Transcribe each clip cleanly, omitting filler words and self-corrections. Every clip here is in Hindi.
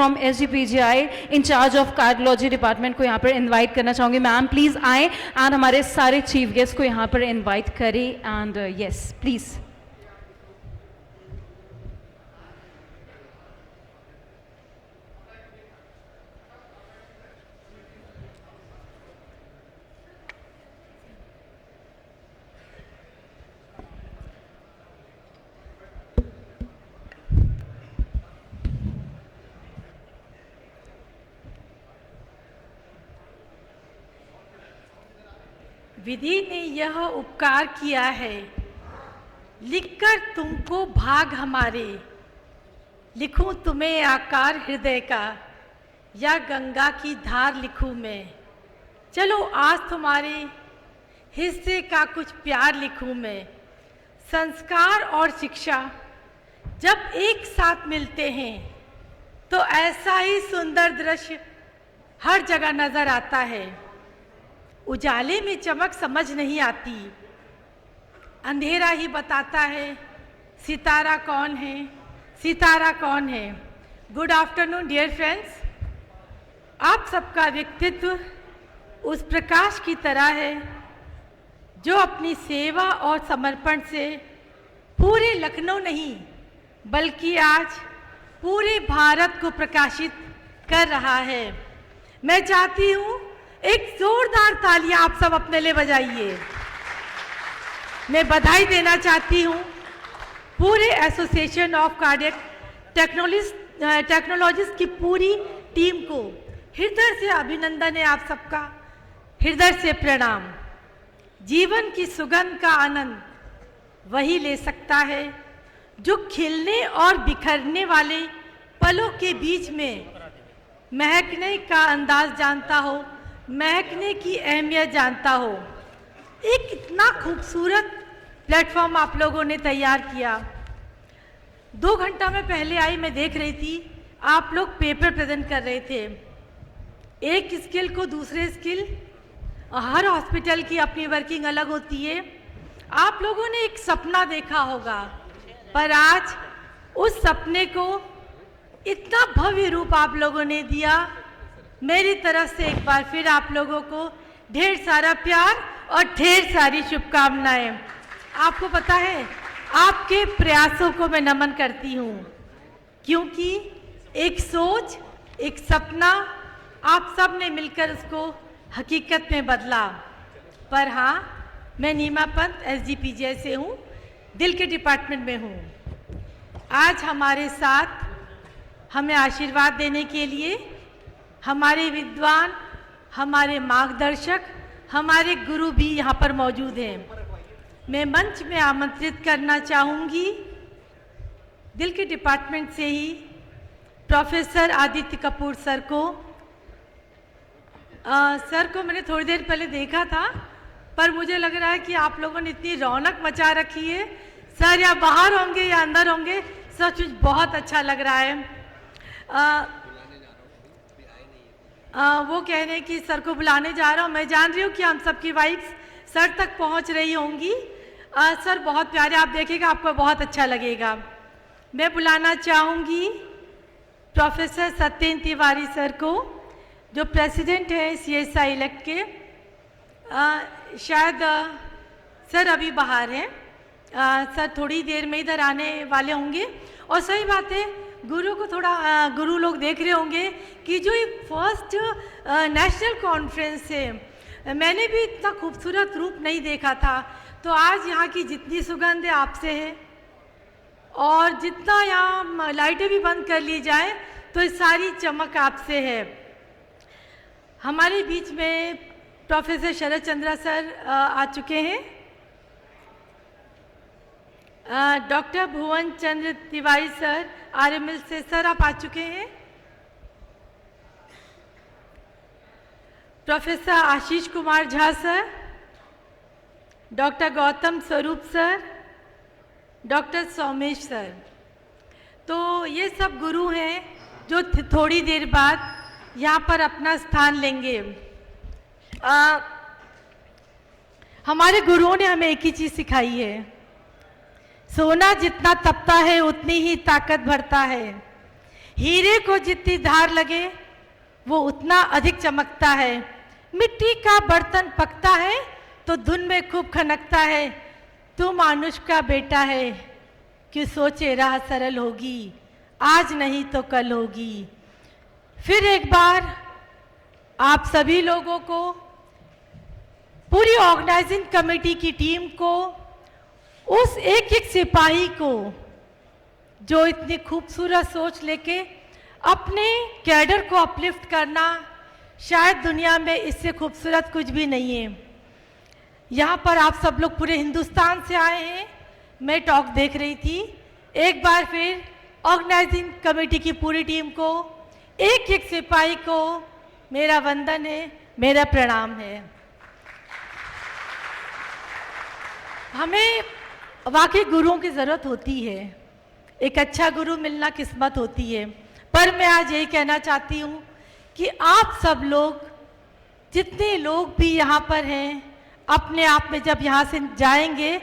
From SGPGI in charge of cardiology department को यहाँ पर इनवाइट करना चाहूँगी। मैम प्लीज़ आए एंड हमारे सारे चीफ गेस्ट को यहाँ पर इनवाइट करें एंड यस प्लीज़। विधि ने यह उपकार किया है, लिखकर तुमको भाग हमारे, लिखूं तुम्हें आकार हृदय का या गंगा की धार लिखूं मैं। चलो आज तुम्हारे हिस्से का कुछ प्यार लिखूं मैं। संस्कार और शिक्षा जब एक साथ मिलते हैं तो ऐसा ही सुंदर दृश्य हर जगह नजर आता है। उजाले में चमक समझ नहीं आती, अंधेरा ही बताता है सितारा कौन है, सितारा कौन है। Good afternoon dear friends. आप सबका व्यक्तित्व उस प्रकाश की तरह है जो अपनी सेवा और समर्पण से पूरे लखनऊ नहीं बल्कि आज पूरे भारत को प्रकाशित कर रहा है। मैं चाहती हूँ एक जोरदार तालियां आप सब अपने लिए बजाइए। मैं बधाई देना चाहती हूँ पूरे एसोसिएशन ऑफ कार्डियक टेक्नोलॉजिस्ट की पूरी टीम को। हृदय से अभिनंदन है आप सबका, हृदय से प्रणाम। जीवन की सुगंध का आनंद वही ले सकता है जो खिलने और बिखरने वाले पलों के बीच में महकने का अंदाज जानता हो, महकने की अहमियत जानता हो। एक इतना खूबसूरत प्लेटफॉर्म आप लोगों ने तैयार किया। 2 घंटा में पहले आई, मैं देख रही थी आप लोग पेपर प्रेजेंट कर रहे थे। एक स्किल को दूसरे स्किल, हर हॉस्पिटल की अपनी वर्किंग अलग होती है। आप लोगों ने एक सपना देखा होगा, पर आज उस सपने को इतना भव्य रूप आप लोगों ने दिया। मेरी तरफ से एक बार फिर आप लोगों को ढेर सारा प्यार और ढेर सारी शुभकामनाएं। आपको पता है, आपके प्रयासों को मैं नमन करती हूँ, क्योंकि एक सोच, एक सपना आप सब ने मिलकर उसको हकीकत में बदला। पर हाँ, मैं नीमा पंत SGPGI से हूँ, दिल के डिपार्टमेंट में हूँ। आज हमारे साथ हमें आशीर्वाद देने के लिए हमारे विद्वान, हमारे मार्गदर्शक, हमारे गुरु भी यहाँ पर मौजूद हैं। मैं मंच में आमंत्रित करना चाहूँगी दिल के डिपार्टमेंट से ही प्रोफेसर आदित्य कपूर सर को। सर को मैंने थोड़ी देर पहले देखा था, पर मुझे लग रहा है कि आप लोगों ने इतनी रौनक मचा रखी है। सर या बाहर होंगे या अंदर होंगे, सचमुच बहुत अच्छा लग रहा है। वो कह रहे हैं कि सर को बुलाने जा रहा हूँ। मैं जान रही हूँ कि हम सबकी वाइफ्स सर तक पहुँच रही होंगी। सर बहुत प्यारे, आप देखेगा आपको बहुत अच्छा लगेगा। मैं बुलाना चाहूँगी प्रोफेसर सत्येंद्र तिवारी सर को, जो प्रेसिडेंट है CSI इलेक्ट के। शायद सर अभी बाहर हैं, सर थोड़ी देर में इधर आने वाले होंगे। और सही बात है, गुरु को थोड़ा गुरु लोग देख रहे होंगे कि जो ये फर्स्ट नेशनल कॉन्फ्रेंस है, मैंने भी इतना खूबसूरत रूप नहीं देखा था। तो आज यहाँ की जितनी सुगंध है आपसे है, और जितना यहाँ लाइटें भी बंद कर ली जाए तो इस सारी चमक आपसे है। हमारे बीच में प्रोफेसर शरद चंद्रा सर आ चुके हैं। डॉक्टर भुवन चंद्र तिवारी सर RML से सर आप आ चुके हैं। Professor Ashish Kumar Jha sir, doctor Gautam स्वरूप सर, डॉक्टर सोमेश सर। तो ये सब गुरु हैं जो थोड़ी देर बाद यहाँ पर अपना स्थान लेंगे। हमारे गुरुओं ने हमें एक ही चीज़ सिखाई है, सोना जितना तपता है उतनी ही ताकत भरता है। हीरे को जितनी धार लगे वो उतना अधिक चमकता है। मिट्टी का बर्तन पकता है तो धुन में खूब खनकता है। तू मानुष का बेटा है कि सोचे राह सरल होगी, आज नहीं तो कल होगी। फिर एक बार आप सभी लोगों को, पूरी ऑर्गेनाइजिंग कमेटी की टीम को, उस एक एक सिपाही को जो इतनी खूबसूरत सोच लेके अपने कैडर को अपलिफ्ट करना, शायद दुनिया में इससे खूबसूरत कुछ भी नहीं है। यहाँ पर आप सब लोग पूरे हिंदुस्तान से आए हैं। मैं टॉक देख रही थी। एक बार फिर ऑर्गेनाइजिंग कमेटी की पूरी टीम को, एक एक सिपाही को मेरा वंदन है, मेरा प्रणाम है। हमें वाकई गुरुओं की ज़रूरत होती है। एक अच्छा गुरु मिलना किस्मत होती है। पर मैं आज यही कहना चाहती हूँ कि आप सब लोग, जितने लोग भी यहाँ पर हैं, अपने आप में जब यहाँ से जाएंगे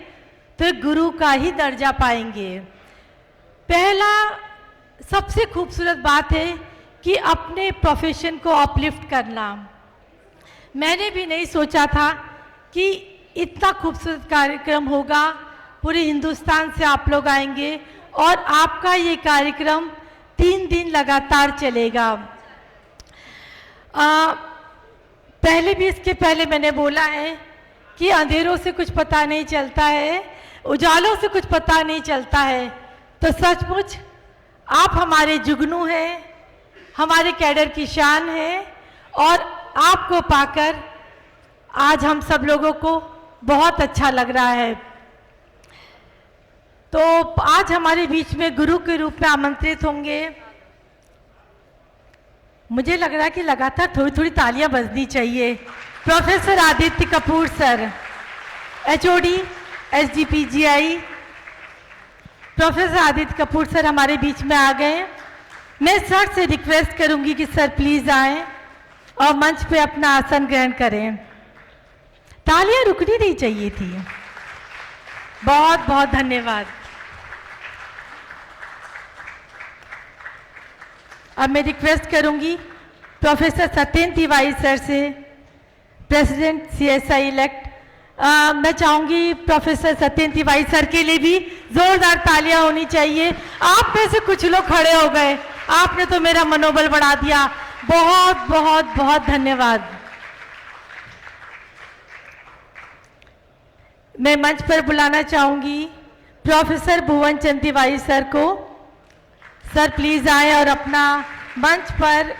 तो एक गुरु का ही दर्जा पाएंगे। पहला सबसे खूबसूरत बात है कि अपने प्रोफेशन को अपलिफ्ट करना। मैंने भी नहीं सोचा था कि इतना खूबसूरत कार्यक्रम होगा। पूरे हिंदुस्तान से आप लोग आएंगे और आपका ये कार्यक्रम 3 दिन लगातार चलेगा। पहले भी, इसके पहले मैंने बोला है कि अंधेरों से कुछ पता नहीं चलता है, उजालों से कुछ पता नहीं चलता है। तो सचमुच आप हमारे जुगनू हैं, हमारे कैडर की शान है और आपको पाकर आज हम सब लोगों को बहुत अच्छा लग रहा है। तो आज हमारे बीच में गुरु के रूप में आमंत्रित होंगे। मुझे लग रहा है कि लगातार थोड़ी थोड़ी तालियां बजनी चाहिए। Professor Aditya Kapoor sir, HOD SGPGI, professor Aditya Kapoor sir हमारे बीच में आ गए। मैं सर से रिक्वेस्ट करूंगी कि सर प्लीज आएं और मंच पे अपना आसन ग्रहण करें। तालियां रुकनी नहीं चाहिए थी। बहुत बहुत धन्यवाद। अब मैं रिक्वेस्ट करूंगी प्रोफेसर सत्येंद्र तिवारी सर से, प्रेसिडेंट CSI इलेक्ट। मैं चाहूंगी प्रोफेसर सत्येंद्र तिवारी सर के लिए भी जोरदार तालियां होनी चाहिए। आप में से कुछ लोग खड़े हो गए, आपने तो मेरा मनोबल बढ़ा दिया। बहुत बहुत बहुत धन्यवाद। मैं मंच पर बुलाना चाहूंगी प्रोफेसर भुवन चंद तिवारी सर को। सर प्लीज आए और अपना मंच पर,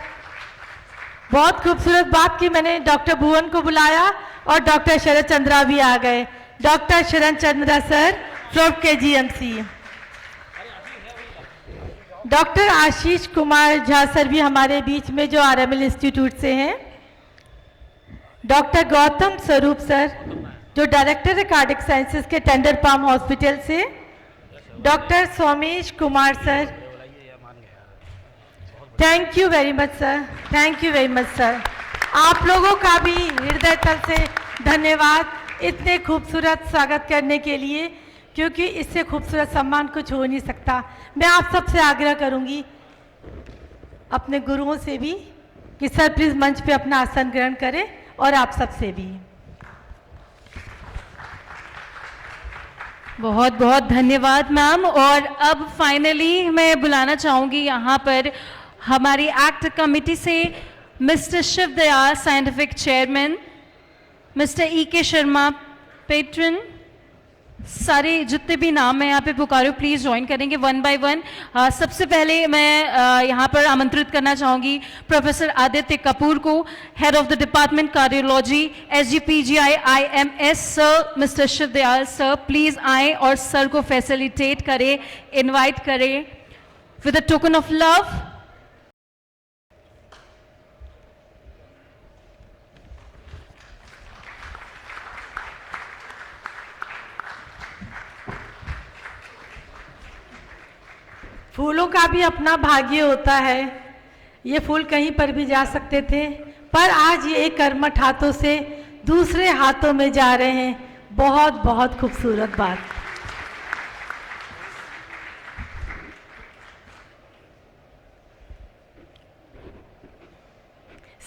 बहुत खूबसूरत बात की मैंने डॉक्टर भुवन को बुलाया और डॉक्टर शरद चंद्रा भी आ गए। Doctor Sharad Chandra sir from KGMC। Doctor Ashish Kumar Jha sir भी हमारे बीच में, जो RML इंस्टीट्यूट से हैं। डॉक्टर गौतम स्वरूप सर, जो डायरेक्टर है कार्डियक साइंसेज के टेंडर पाम हॉस्पिटल से। Doctor Somesh Kumar sir, thank you very much sir, thank you very much sir. आप लोगों का भी हृदय तल से धन्यवाद इतने खूबसूरत स्वागत करने के लिए, क्योंकि इससे खूबसूरत सम्मान कुछ हो नहीं सकता। मैं आप सबसे आग्रह करूंगी, अपने गुरुओं से भी, कि सर प्लीज मंच पे अपना आसन ग्रहण करें, और आप सबसे भी बहुत बहुत धन्यवाद मैम। और अब फाइनली मैं बुलाना चाहूँगी यहाँ पर हमारी एक्ट कमेटी से mister Shiv Dayal scientific chairman, mister EK Sharma patron. सारे जितने भी नाम हैं यहाँ पे पुकारो, प्लीज़ ज्वाइन करेंगे वन बाय वन। सबसे पहले मैं यहाँ पर आमंत्रित करना चाहूँगी प्रोफेसर आदित्य कपूर को, head of the department cardiology SGPGI IMS sir, mister Shiv Dayal sir please आएँ और सर को फैसिलिटेट करें, इनवाइट करें with a token of love. फूलों का भी अपना भाग्य होता है। ये फूल कहीं पर भी जा सकते थे, पर आज ये एक कर्मठ हाथों से दूसरे हाथों में जा रहे हैं। बहुत बहुत खूबसूरत बात।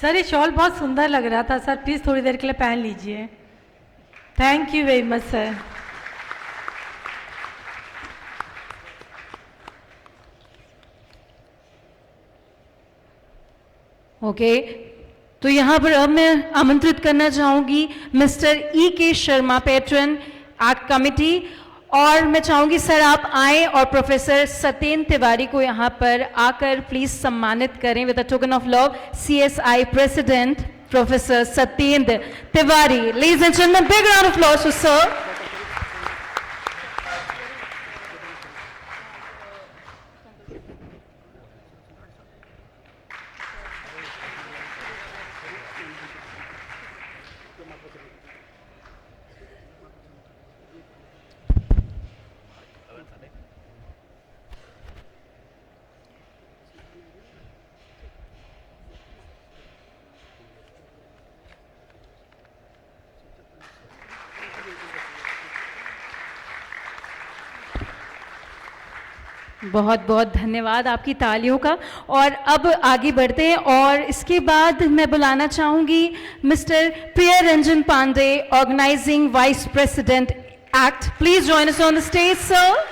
सर ये शॉल बहुत सुंदर लग रहा था सर, प्लीज़ थोड़ी देर के लिए पहन लीजिए। Thank you very much sir. Okay, तो यहाँ पर अब मैं आमंत्रित करना चाहूँगी mister E.K. Sharma, patron act committee, और मैं चाहूँगी सर आप आए और प्रोफेसर सत्येंद्र तिवारी को यहाँ पर आकर प्लीज सम्मानित करें with a token of love. CSI president professor Satyendra Tiwari, ladies and gentleman, big round of applause to sir. बहुत बहुत धन्यवाद आपकी तालियों का। और अब आगे बढ़ते हैं और इसके बाद मैं बुलाना चाहूंगी mister Priya Ranjan Pandey, organising vice president act. Please join us on the stage sir.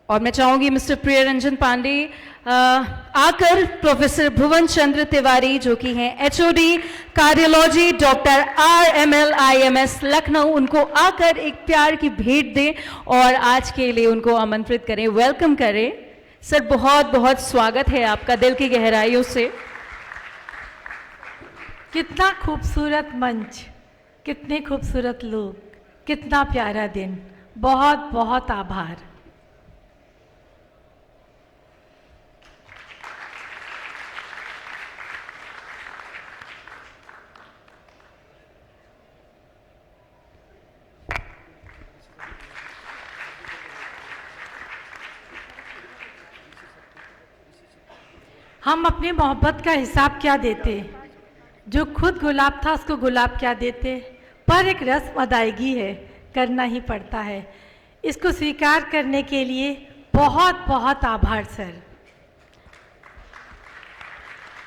और मैं चाहूंगी मिस्टर प्रिय रंजन पांडे आकर प्रोफेसर भुवन चंद्र तिवारी जो कि हैं HOD cardiology doctor RML IMS Lucknow, उनको आकर एक प्यार की भेंट दें और आज के लिए उनको आमंत्रित करें, वेलकम करें। सर बहुत बहुत स्वागत है आपका दिल की गहराइयों से। कितना खूबसूरत मंच, कितने खूबसूरत लोग, कितना प्यारा दिन, बहुत बहुत आभार। हम अपनी मोहब्बत का हिसाब क्या देते, जो खुद गुलाब था उसको गुलाब क्या देते, पर एक रस्म अदायगी है, करना ही पड़ता है। इसको स्वीकार करने के लिए बहुत बहुत आभार सर।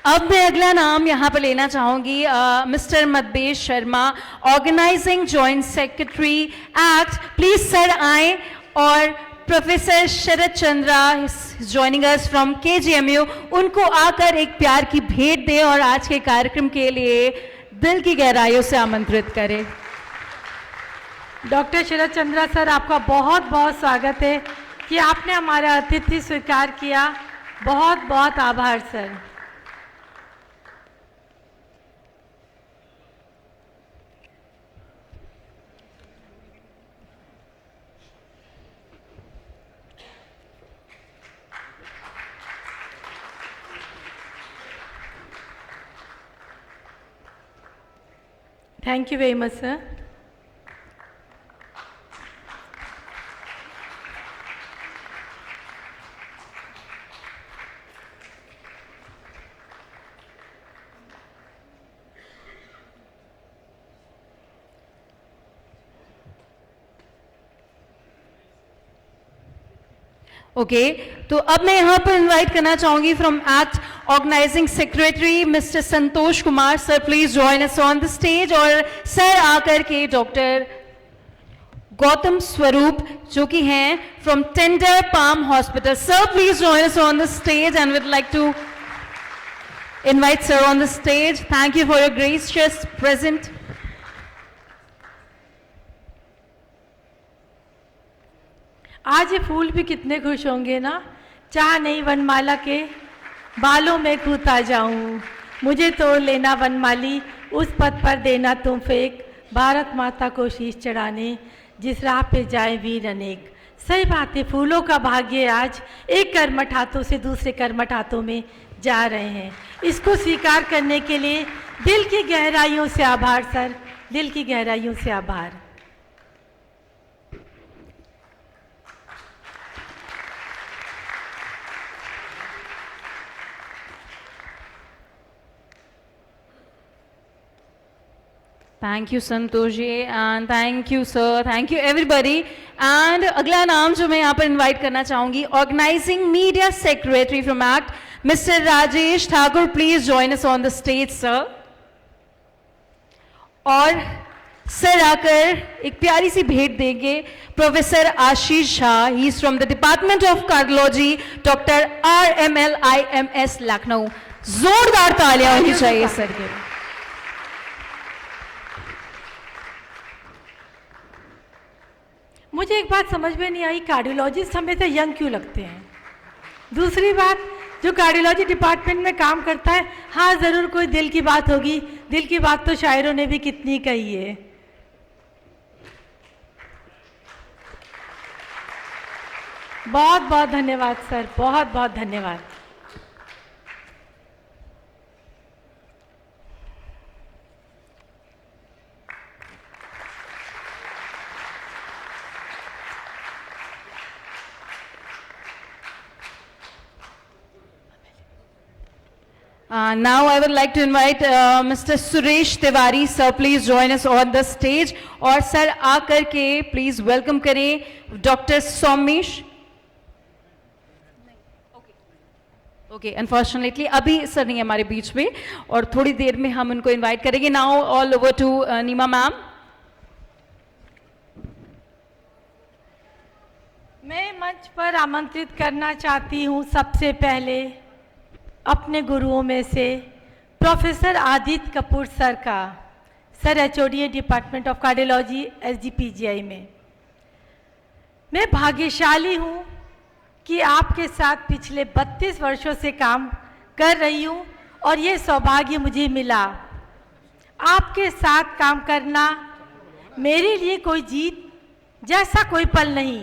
अब मैं अगला नाम यहाँ पर लेना चाहूंगी mister Matbesh Sharma, organizing joint secretary act. Please sir आए और professor Sharad Chandra joining us from KGMU, उनको आकर एक प्यार की भेंट दें और आज के कार्यक्रम के लिए दिल की गहराइयों से आमंत्रित करें। डॉक्टर शरद चंद्रा सर, आपका बहुत बहुत स्वागत है कि आपने हमारा अतिथि स्वीकार किया। बहुत बहुत आभार sir. Thank you very much sir. Okay, तो अब मैं यहाँ पर इनवाइट करना चाहूंगी from act organising secretary mister Santosh Kumar. Sir please join us on the stage. और सर आकर के डॉक्टर गौतम स्वरूप जो कि हैं from tender palm hospital. Sir please join us on the stage and would like to invite sir on the stage. Thank you for your gracious present. आज ये फूल भी कितने खुश होंगे ना। चाह नहीं वनमाला के बालों में कूता जाऊं, मुझे तोड़ लेना वनमाली, उस पथ पर देना तुम फेंक, भारत माता को शीश चढ़ाने जिस राह पे जाए वीर अनेक। सही बात है, फूलों का भाग्य आज एक कर्मठ हाथों से दूसरे कर्मठ हाथों में जा रहे हैं। इसको स्वीकार करने के लिए दिल की गहराइयों से आभार सर, दिल की गहराइयों से आभार। Thank you, Santoshi, and thank you, sir. Thank you, everybody. And अगला नाम जो मैं यहाँ पर इनवाइट करना चाहूंगी, organising media secretary from act, mister Rajesh Thakur, please join us on the stage sir. और सर आकर एक प्यारी सी भेंट देंगे professor Ashish Jha, he is from the department of cardiology, doctor RML IMS Lucknow. जोरदार तालियां होनी चाहिए सर के। मुझे एक बात समझ में नहीं आई, कार्डियोलॉजिस्ट हमेशा यंग क्यों लगते हैं? दूसरी बात, जो कार्डियोलॉजी डिपार्टमेंट में काम करता है, हाँ ज़रूर कोई दिल की बात होगी, दिल की बात तो शायरों ने भी कितनी कही है। बहुत बहुत धन्यवाद सर, बहुत बहुत धन्यवाद। Now I would like to invite Mr. Suresh Tiwari, sir, please join us on the stage. और सर आकर के please welcome करें Dr. Somesh. Okay, unfortunately अभी सर नहीं है हमारे बीच में, और थोड़ी देर में हम उनको invite करेंगे. Now all over to Nima ma'am. मैं मंच पर आमंत्रित करना चाहती हूँ सबसे पहले अपने गुरुओं में से प्रोफेसर आदित्य कपूर सर का, sir HOD department of cardiology SGPGI में। मैं भाग्यशाली हूँ कि आपके साथ पिछले 32 वर्षों से काम कर रही हूँ और ये सौभाग्य मुझे मिला। आपके साथ काम करना मेरे लिए कोई जीत जैसा कोई पल नहीं,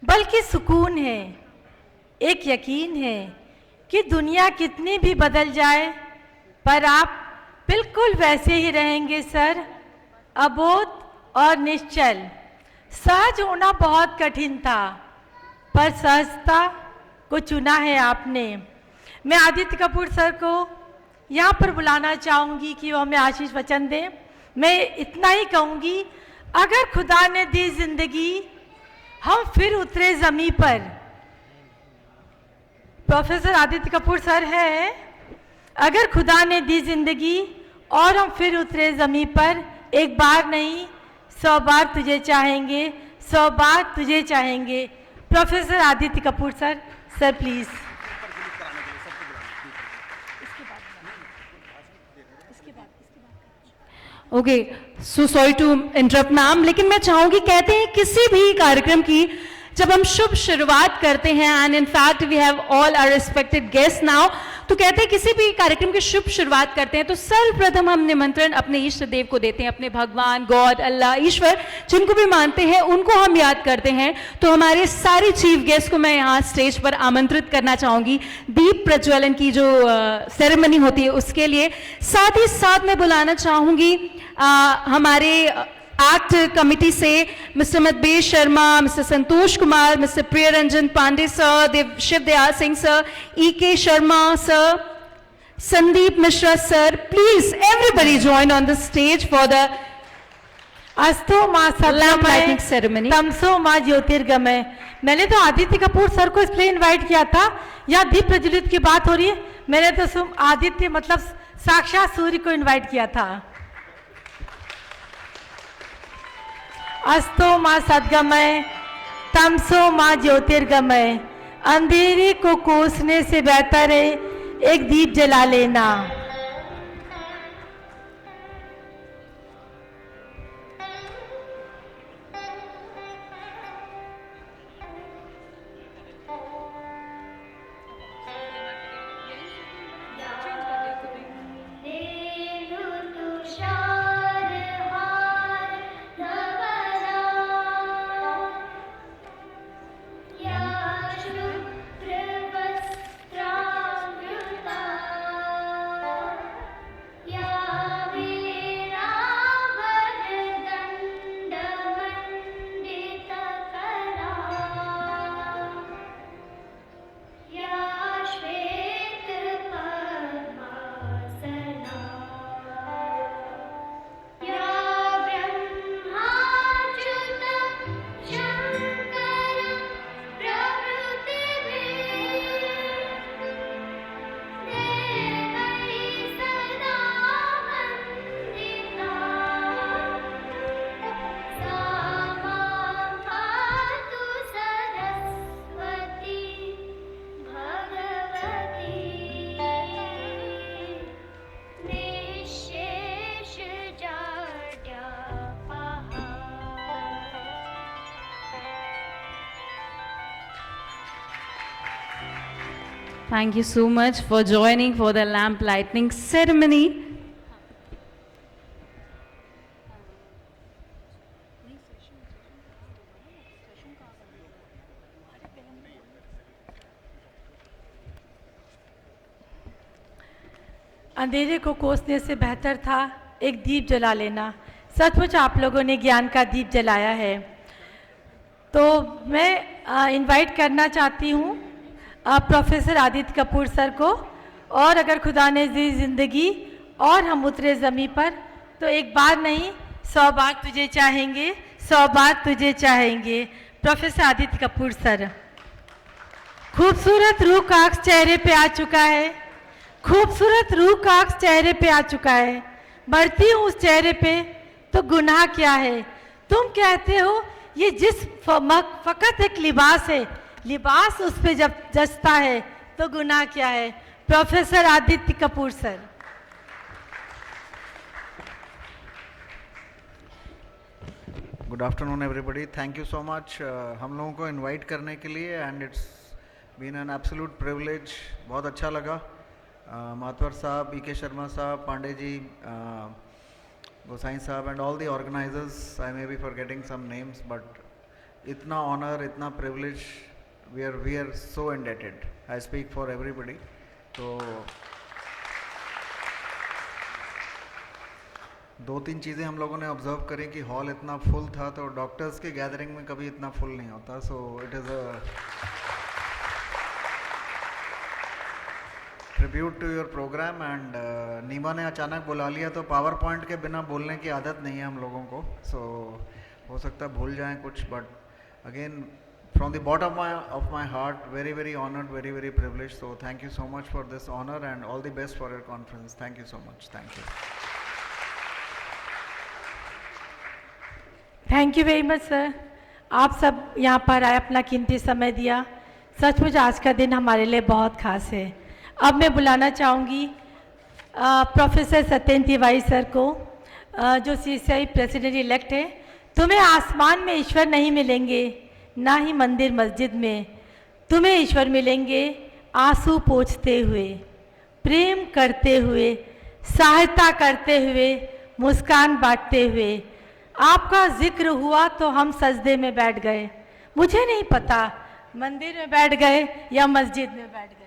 बल्कि सुकून है। एक यकीन है कि दुनिया कितनी भी बदल जाए पर आप बिल्कुल वैसे ही रहेंगे सर, अबोध और निश्चल। सहज होना बहुत कठिन था पर सहजता को चुना है आपने। मैं आदित्य कपूर सर को यहाँ पर बुलाना चाहूँगी कि वो हमें आशीष वचन दें। मैं इतना ही कहूँगी, अगर खुदा ने दी जिंदगी हम फिर उतरे ज़मीं पर। प्रोफेसर आदित्य कपूर सर है, अगर खुदा ने दी जिंदगी और हम फिर उतरे ज़मीं पर, एक बार नहीं 100 बार तुझे चाहेंगे, 100 बार तुझे चाहेंगे। Professor Aditya Kapoor sir, sir please. Okay, so sorry to interrupt ma'am, लेकिन मैं चाहूंगी, कहते हैं किसी भी कार्यक्रम की जब हम शुभ शुरुआत करते हैं, and in fact we have all our respected guest now, तो कहते हैं किसी भी कार्यक्रम की शुभ शुरुआत करते हैं तो सर्वप्रथम हम निमंत्रण अपने इष्ट देव को देते हैं, अपने भगवान, गॉड, अल्लाह, ईश्वर, जिनको भी मानते हैं उनको हम याद करते हैं। तो हमारे सारे चीफ गेस्ट को मैं यहाँ स्टेज पर आमंत्रित करना चाहूंगी दीप प्रज्वलन की जो सेरेमनी होती है उसके लिए। साथ ही साथ मैं बुलाना चाहूंगी हमारे एक्ट कमिटी से mister Matbesh Sharma, mister Santosh Kumar, mister Priyaranjan Pande sir, Shiv Dayal Singh sir, EK Sharma sir, Sandeep Mishra sir, please everybody join on the stage for the अस्तो माँ लाइटिंग सेरेमनी, तमसो माँ ज्योतिर्गमय। मैंने तो आदित्य कपूर सर को इसलिए इन्वाइट किया था, यहाँ दीप प्रज्वलित की बात हो रही है, मैंने तो आदित्य मतलब साक्षात सूर्य को इन्वाइट किया था। अस्तो माँ सद्गमय, तमसो माँ ज्योतिर्गमय। अंधेरे को कोसने से बेहतर है एक दीप जला लेना। Thank you so much for joining for the lamp lighting ceremony. अंधेरे को कोसने से बेहतर था एक दीप जला लेना। सचमुच आप लोगों ने ज्ञान का दीप जलाया है। तो मैं इनवाइट करना चाहती हूँ प्रोफेसर आदित्य कपूर सर को, और अगर खुदा ने दी जिंदगी और हम उतरे ज़मीं पर तो एक बार नहीं 100 बार तुझे चाहेंगे, 100 बार तुझे चाहेंगे। Professor Aditya Kapoor sir. खूबसूरत रूह का अक्स चेहरे पे आ चुका है, खूबसूरत रूह का अक्स चेहरे पे आ चुका है। बढ़ती हूँ उस चेहरे पे तो गुनाह क्या है? तुम कहते हो ये जिस फकत एक लिबास है, लिबास उस पे जब जचता है तो गुनाह क्या है? Professor Aditya Kapoor sir. Good afternoon everybody, thank you so much हम लोगों को इनवाइट करने के लिए, and it's been an absolute privilege. बहुत अच्छा लगा। मातवर साहब, बीके शर्मा साहब, पांडे जी, गोसाई साहब and all the organisers, I may be forgetting some names, but इतना ऑनर, इतना privilege, we are so indebted. I speak for everybody. तो दो तीन चीज़ें हम लोगों ने ऑब्जर्व करी कि हॉल इतना फुल था, तो डॉक्टर्स के गैदरिंग में कभी इतना फुल नहीं होता। So it is a tribute to your program. And Neema ने अचानक बुला लिया तो पावर पॉइंट के बिना बोलने की आदत नहीं है हम लोगों को। सो हो सकता है भूल जाएं कुछ, but again from the bottom of my heart, very very honoured, very very privilege. So thank you so much for this honour and all the best for your conference. Thank you so much. Thank you. Thank you very much sir. आप सब यहाँ पर आए, अपना कीमती समय दिया। सचमुच आज का दिन हमारे लिए बहुत खास है। अब मैं बुलाना चाहूँगी प्रोफेसर सत्येंद्र तिवारी सर को, जो CCI प्रेसिडेंट इलेक्ट है। तुम्हें आसमान में ईश्वर नहीं मिलेंगे, ना ही मंदिर मस्जिद में। तुम्हें ईश्वर मिलेंगे आंसू पोंछते हुए, प्रेम करते हुए, सहायता करते हुए, मुस्कान बांटते हुए। आपका जिक्र हुआ तो हम सजदे में बैठ गए। मुझे नहीं पता मंदिर में बैठ गए या मस्जिद में बैठ गए।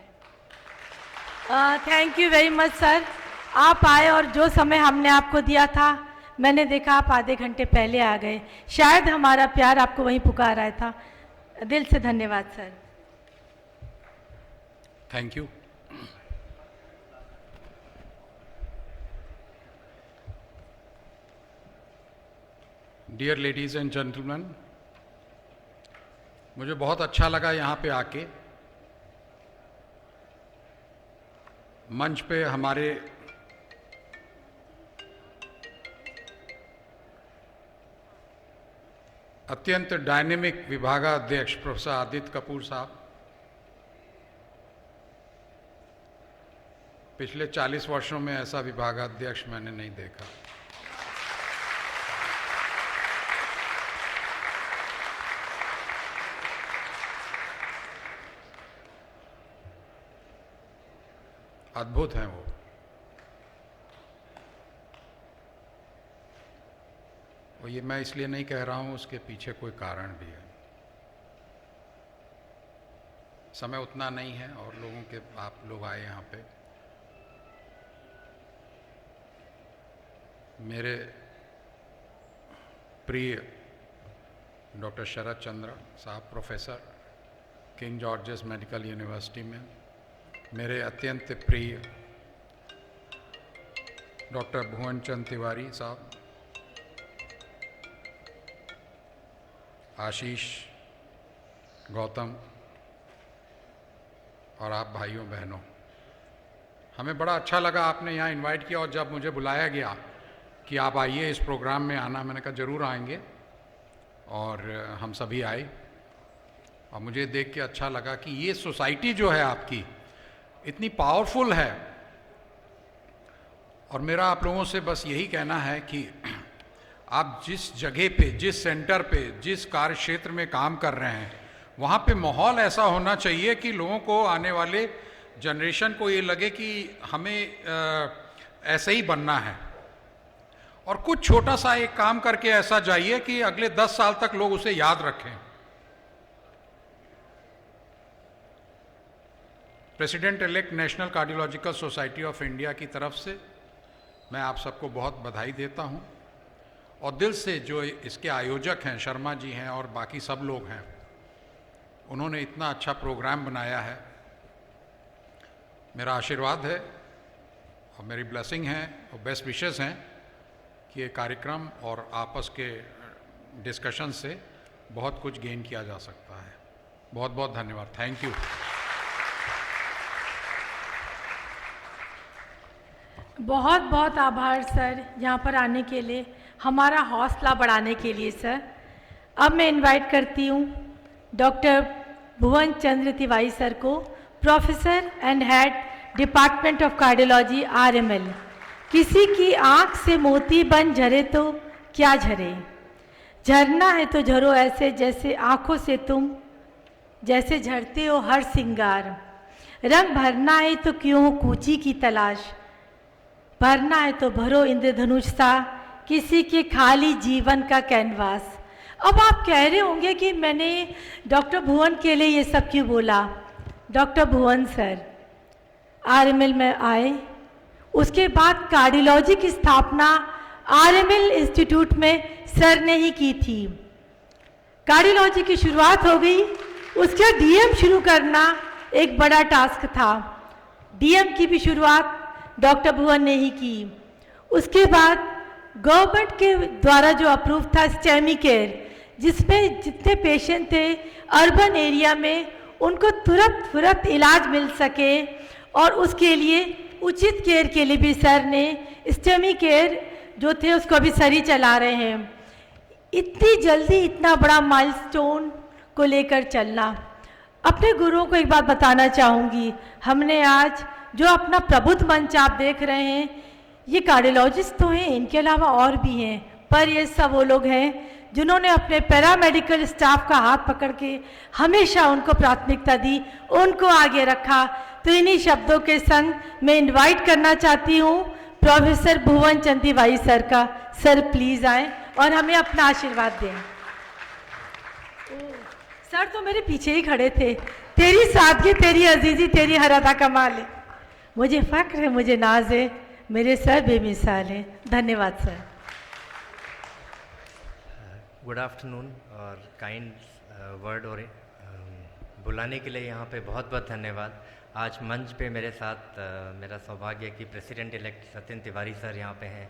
Thank you very much sir. आप आए और जो समय हमने आपको दिया था, मैंने देखा आप आधे घंटे पहले आ गए। शायद हमारा प्यार आपको वहीं पुकार आया था। दिल से धन्यवाद sir. Thank you. Dear ladies and gentleman, मुझे बहुत अच्छा लगा यहाँ पे आके। मंच पे हमारे अत्यंत डायनेमिक विभागाध्यक्ष प्रोफेसर आदित्य कपूर साहब, पिछले 40 वर्षों में ऐसा विभागाध्यक्ष मैंने नहीं देखा। अद्भुत हैं वो। और ये मैं इसलिए नहीं कह रहा हूँ, उसके पीछे कोई कारण भी है। समय उतना नहीं है और लोगों के आप लोग आए यहाँ पे। मेरे प्रिय डॉक्टर शरद चंद्र साहब, professor, king George's medical university में। मेरे अत्यंत प्रिय डॉक्टर भुवन चंद तिवारी साहब, आशीष, गौतम और आप भाइयों बहनों, हमें बड़ा अच्छा लगा आपने यहाँ इनवाइट किया। और जब मुझे बुलाया गया कि आप आइए इस प्रोग्राम में आना, मैंने कहा ज़रूर आएंगे। और हम सभी आए और मुझे देख के अच्छा लगा कि ये सोसाइटी जो है आपकी इतनी पावरफुल है। और मेरा आप लोगों से बस यही कहना है कि आप जिस जगह पे, जिस सेंटर पे, जिस कार्य क्षेत्र में काम कर रहे हैं, वहाँ पे माहौल ऐसा होना चाहिए कि लोगों को आने वाले जनरेशन को ये लगे कि हमें ऐसे ही बनना है, और कुछ छोटा सा एक काम करके ऐसा जाइए कि अगले 10 साल तक लोग उसे याद रखें। President elect national cardiological society of India की तरफ से मैं आप सबको बहुत बधाई देता हूं, और दिल से जो इसके आयोजक हैं, शर्मा जी हैं और बाकी सब लोग हैं, उन्होंने इतना अच्छा प्रोग्राम बनाया है। मेरा आशीर्वाद है और मेरी ब्लेसिंग है और बेस्ट विशेस हैं कि ये कार्यक्रम और आपस के डिस्कशन से बहुत कुछ गेन किया जा सकता है। बहुत बहुत धन्यवाद। Thank you. बहुत बहुत आभार सर, यहाँ पर आने के लिए, हमारा हौसला बढ़ाने के लिए सर। अब मैं इनवाइट करती हूँ डॉक्टर भुवन चंद्र तिवारी सर को, professor and head department of cardiology RML। किसी की आँख से मोती बन झरे तो क्या झरे, झरना है तो झरो ऐसे जैसे आँखों से तुम जैसे झरते हो हर सिंगार। रंग भरना है तो क्यों हो कूची की तलाश, भरना है तो भरो इंद्रधनुष सा किसी के खाली जीवन का कैनवास। अब आप कह रहे होंगे कि मैंने डॉक्टर भुवन के लिए ये सब क्यों बोला। डॉक्टर भुवन सर RML में आए, उसके बाद कार्डियोलॉजी की स्थापना RML इंस्टीट्यूट में सर ने ही की थी। कार्डियोलॉजी की शुरुआत हो गई, उसके DM शुरू करना एक बड़ा टास्क था। DM की भी शुरुआत डॉक्टर भुवन ने ही की। उसके बाद गवर्नमेंट के द्वारा जो अप्रूव था स्टेमी केयर, जिसमें जितने पेशेंट थे अर्बन एरिया में उनको तुरंत इलाज मिल सके, और उसके लिए उचित केयर के लिए भी सर ने स्टेमी केयर जो थे उसको भी सर ही चला रहे हैं। इतनी जल्दी इतना बड़ा माइलस्टोन को लेकर चलना, अपने गुरुओं को एक बात बताना चाहूँगी। हमने आज जो अपना प्रबुद्ध मंच आप देख रहे हैं, ये कार्डियोलॉजिस्ट तो हैं, इनके अलावा और भी हैं, पर ये सब वो लोग हैं जिन्होंने अपने पैरामेडिकल स्टाफ का हाथ पकड़ के हमेशा उनको प्राथमिकता दी, उनको आगे रखा। तो इन्हीं शब्दों के संग मैं इनवाइट करना चाहती हूँ प्रोफेसर भुवन चंद्र तिवारी सर का। सर प्लीज़ आएँ और हमें अपना आशीर्वाद दें। सर तो मेरे पीछे ही खड़े थे। तेरी सादगी, तेरी अजीज़ी, तेरी हर अदा कमाल है, मुझे फ़ख्र है, मुझे नाज है, मेरे सर बेमिसाल हैं। धन्यवाद सर। गुड आफ्टरनून और काइंड वर्ड और बुलाने के लिए यहाँ पे बहुत बहुत धन्यवाद। आज मंच पे मेरे साथ मेरा सौभाग्य है कि president elect Satyan Tiwari sir यहाँ पे हैं,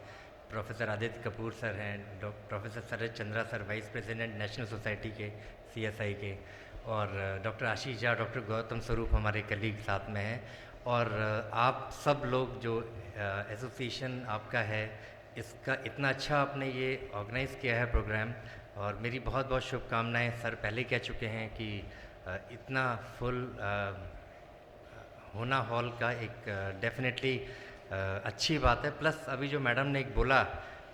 प्रोफेसर आदित्य कपूर सर हैं, professor Sharad Chandra sir vice president national society के CSI के, और डॉक्टर आशीष झा, डॉक्टर गौतम स्वरूप हमारे कलीग साथ में हैं, और आप सब लोग जो एसोसिएशन आपका है, इसका इतना अच्छा आपने ये ऑर्गेनाइज़ किया है प्रोग्राम, और मेरी बहुत बहुत शुभकामनाएं। सर पहले कह चुके हैं कि इतना फुल होना हॉल का एक डेफिनेटली अच्छी बात है। प्लस अभी जो मैडम ने एक बोला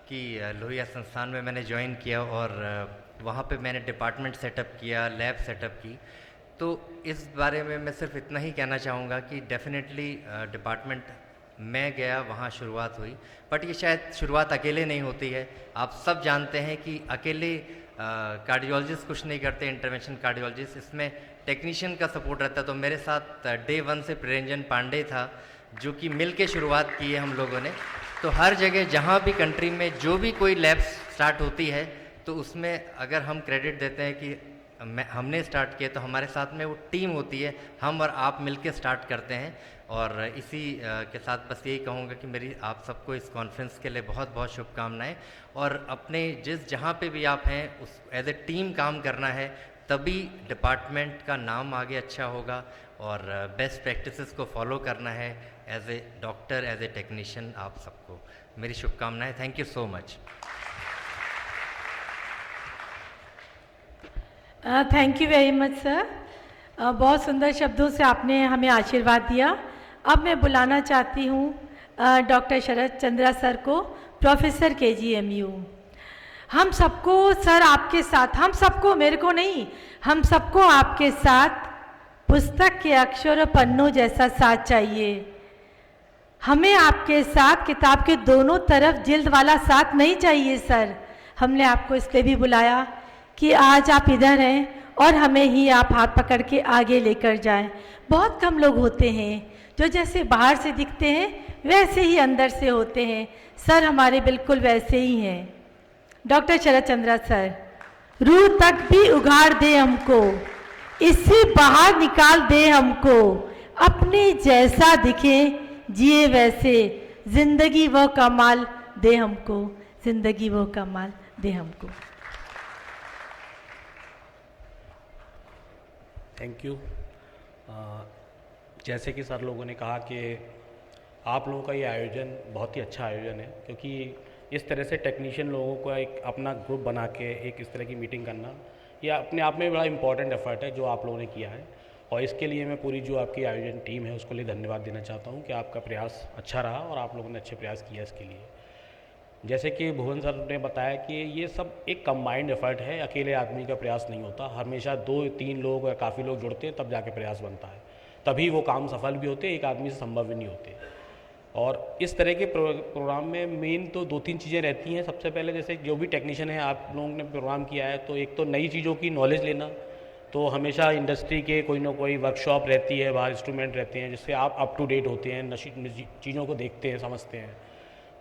कि लोहिया संस्थान में मैंने ज्वाइन किया और वहाँ पे मैंने डिपार्टमेंट सेटअप किया, लैब सेटअप की, तो इस बारे में मैं सिर्फ इतना ही कहना चाहूँगा कि डेफिनेटली डिपार्टमेंट मैं गया, वहाँ शुरुआत हुई, बट ये शायद शुरुआत अकेले नहीं होती है। आप सब जानते हैं कि अकेले कार्डियोलॉजिस्ट कुछ नहीं करते, इंटरवेंशन कार्डियोलॉजिस्ट, इसमें टेक्नीशियन का सपोर्ट रहता है। तो मेरे साथ डे 1 से प्रिरंजन पांडे था, जो कि मिल के शुरुआत की है हम लोगों ने। तो हर जगह जहाँ भी कंट्री में जो भी कोई लैब स्टार्ट होती है, तो उसमें अगर हम क्रेडिट देते हैं कि हमने स्टार्ट किया, तो हमारे साथ में वो टीम होती है, हम और आप मिलके स्टार्ट करते हैं। और इसी के साथ बस यही कहूँगा कि मेरी आप सबको इस कॉन्फ्रेंस के लिए बहुत बहुत शुभकामनाएं, और अपने जहाँ पे भी आप हैं उस एज ए टीम काम करना है, तभी डिपार्टमेंट का नाम आगे अच्छा होगा, और बेस्ट प्रैक्टिसेस को फॉलो करना है as a doctor, as a technician. आप सबको मेरी शुभकामनाएं। Thank you so much. Thank you very much sir. बहुत सुंदर शब्दों से आपने हमें आशीर्वाद दिया। अब मैं बुलाना चाहती हूँ डॉक्टर शरद चंद्रा सर को, प्रोफेसर KGMU। हम सबको सर आपके साथ, हम सबको, मेरे को नहीं, हम सबको आपके साथ पुस्तक के अक्षर और पन्नों जैसा साथ चाहिए। हमें आपके साथ किताब के दोनों तरफ जिल्द वाला साथ नहीं चाहिए सर। हमने आपको इसलिए भी बुलाया कि आज आप इधर हैं और हमें ही आप हाथ पकड़ के आगे लेकर जाएं। बहुत कम लोग होते हैं जो जैसे बाहर से दिखते हैं वैसे ही अंदर से होते हैं। सर हमारे बिल्कुल वैसे ही हैं। डॉक्टर शरद चंद्रा सर, रूह तक भी उघाड़ दे हमको, इससे बाहर निकाल दे हमको, अपने जैसा दिखे जिए वैसे, जिंदगी वो कमाल दे हमको, जिंदगी वो कमाल दे हमको। Thank you. जैसे कि सर लोगों ने कहा कि आप लोगों का ये आयोजन बहुत ही अच्छा आयोजन है, क्योंकि इस तरह से टेक्नीशियन लोगों का एक अपना ग्रुप बना के एक इस तरह की मीटिंग करना, यह अपने आप में बड़ा इम्पॉर्टेंट एफर्ट है जो आप लोगों ने किया है। और इसके लिए मैं पूरी जो आपकी आयोजन टीम है उसको लिए धन्यवाद देना चाहता हूँ कि आपका प्रयास अच्छा रहा और आप लोगों ने अच्छे प्रयास किया इसके लिए। जैसे कि भुवन सर ने बताया कि ये सब एक कंबाइंड एफर्ट है, अकेले आदमी का प्रयास नहीं होता। हमेशा 2-3 लोग या काफ़ी लोग जुड़ते हैं तब जाके प्रयास बनता है, तभी वो काम सफल भी होते, एक आदमी से संभव भी नहीं होते। और इस तरह के प्रोग्राम में मेन तो 2-3 चीज़ें रहती हैं। सबसे पहले जैसे जो भी टेक्नीशियन है आप लोगों ने प्रोग्राम किया है, तो एक तो नई चीज़ों की नॉलेज लेना, तो हमेशा इंडस्ट्री के कोई ना कोई वर्कशॉप रहती है, बाहर इंस्ट्रूमेंट रहते हैं जिससे आप अप टू डेट होते हैं, चीज़ों को देखते हैं, समझते हैं।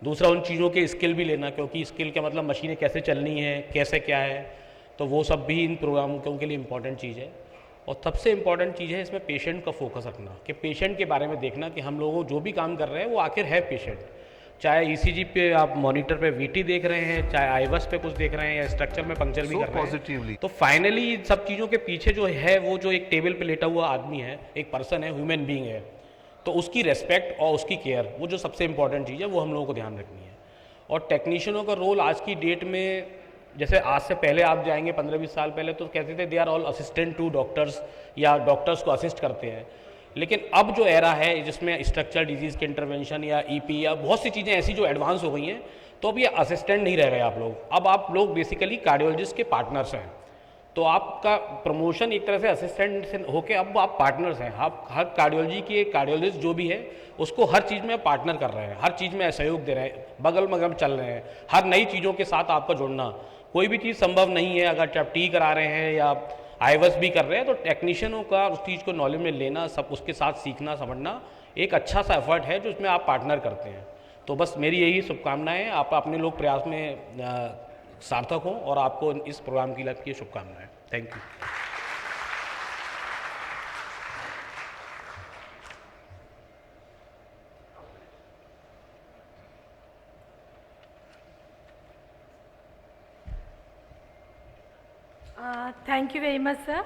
दूसरा उन चीज़ों के स्किल भी लेना, क्योंकि स्किल का मतलब मशीनें कैसे चलनी है, कैसे क्या है, तो वो सब भी इन प्रोग्रामों के लिए इम्पॉर्टेंट चीज़ है। और सबसे इम्पॉर्टेंट चीज़ है इसमें पेशेंट का फोकस रखना, कि पेशेंट के बारे में देखना कि हम लोगों जो भी काम कर रहे हैं वो आखिर है पेशेंट। चाहे ईसीजी पे आप मॉनिटर पे वीटी देख रहे हैं, चाहे आईवस पे कुछ देख रहे हैं, या स्ट्रक्चर में पंक्चर भी कर रहे हैं, तो फाइनली सब चीज़ों के पीछे जो है वो जो एक टेबल पे लेटा हुआ आदमी है, एक पर्सन है, ह्यूमन बीइंग है, तो उसकी रेस्पेक्ट और उसकी केयर, वो जो सबसे इंपॉर्टेंट चीज़ है वो हम लोगों को ध्यान रखनी है। और टेक्नीशियनों का रोल आज की डेट में, जैसे आज से पहले आप जाएंगे 15-20 साल पहले तो कहते थे they are all assistant to doctors, या डॉक्टर्स को असिस्ट करते हैं। लेकिन अब जो एरा है जिसमें स्ट्रक्चरल डिजीज़ के इंटरवेंशन या ईपी या बहुत सी चीज़ें ऐसी जो एडवांस हो गई हैं, तो अब ये असिस्टेंट नहीं रह गए आप लोग, अब आप लोग बेसिकली कार्डियोलॉजिस्ट के पार्टनर्स हैं। तो आपका प्रमोशन एक तरह से असिस्टेंट से होके अब आप पार्टनर्स हैं। आप हर कार्डियोलॉजी के कार्डियोलॉजिस्ट जो भी है उसको हर चीज़ में पार्टनर कर रहे हैं, हर चीज़ में सहयोग दे रहे हैं, बगल में चल रहे हैं। हर नई चीज़ों के साथ आपका जुड़ना, कोई भी चीज़ संभव नहीं है अगर आप टी करा रहे हैं या आईवस भी कर रहे हैं, तो टेक्नीशियनों का उस चीज़ को नॉलेज में लेना, सब उसके साथ सीखना समझना एक अच्छा सा एफर्ट है जो उसमें आप पार्टनर करते हैं। तो बस मेरी यही शुभकामनाएं, आप अपने लोग प्रयास में सार्थक हों और आपको इस प्रोग्राम की लग की शुभकामनाएं। Thank you. Thank you very much sir.